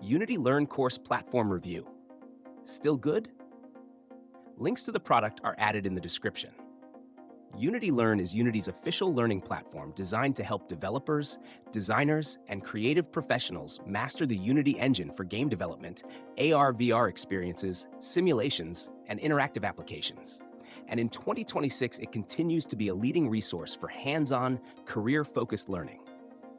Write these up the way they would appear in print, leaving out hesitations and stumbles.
Unity Learn course platform review. Still good? Links to the product are added in the description. Unity Learn is Unity's official learning platform designed to help developers, designers, and creative professionals master the Unity engine for game development, AR/VR experiences, simulations, and interactive applications. And in 2026, it continues to be a leading resource for hands-on, career-focused learning.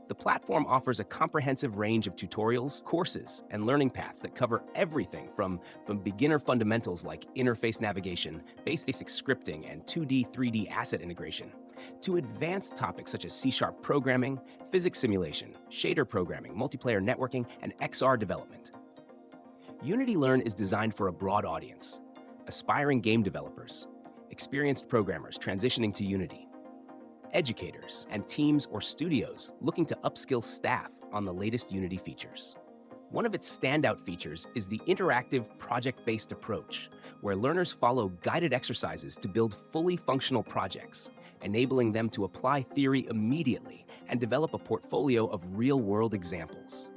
The platform offers a comprehensive range of tutorials, courses, and learning paths that cover everything from beginner fundamentals like interface navigation, basic scripting, and 2D, 3D asset integration, to advanced topics such as C# programming, physics simulation, shader programming, multiplayer networking, and XR development. Unity Learn is designed for a broad audience: aspiring game developers, experienced programmers transitioning to Unity, educators, and teams or studios looking to upskill staff on the latest Unity features. One of its standout features is the interactive project-based approach, where learners follow guided exercises to build fully functional projects, enabling them to apply theory immediately and develop a portfolio of real-world examples.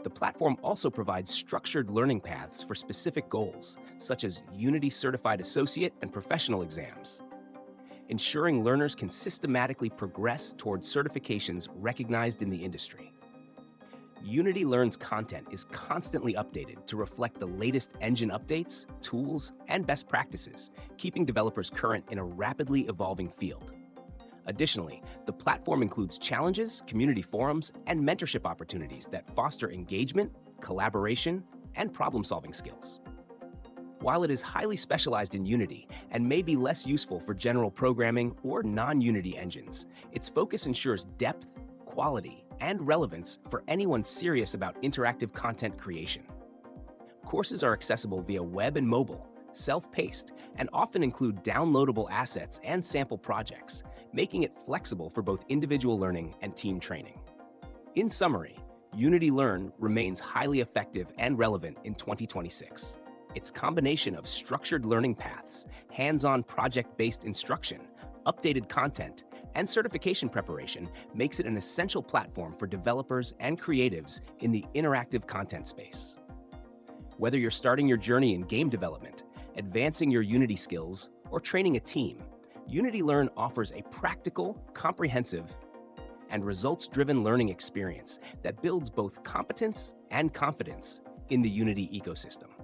The platform also provides structured learning paths for specific goals, such as Unity Certified Associate and Professional exams, ensuring learners can systematically progress towards certifications recognized in the industry. Unity Learn's content is constantly updated to reflect the latest engine updates, tools, and best practices, keeping developers current in a rapidly evolving field. Additionally, the platform includes challenges, community forums, and mentorship opportunities that foster engagement, collaboration, and problem-solving skills. While it is highly specialized in Unity and may be less useful for general programming or non-Unity engines, its focus ensures depth, quality, and relevance for anyone serious about interactive content creation. Courses are accessible via web and mobile, self-paced, and often include downloadable assets and sample projects, making it flexible for both individual learning and team training. In summary, Unity Learn remains highly effective and relevant in 2026. Its combination of structured learning paths, hands-on project-based instruction, updated content, and certification preparation makes it an essential platform for developers and creatives in the interactive content space. Whether you're starting your journey in game development, advancing your Unity skills, or training a team, Unity Learn offers a practical, comprehensive, and results-driven learning experience that builds both competence and confidence in the Unity ecosystem.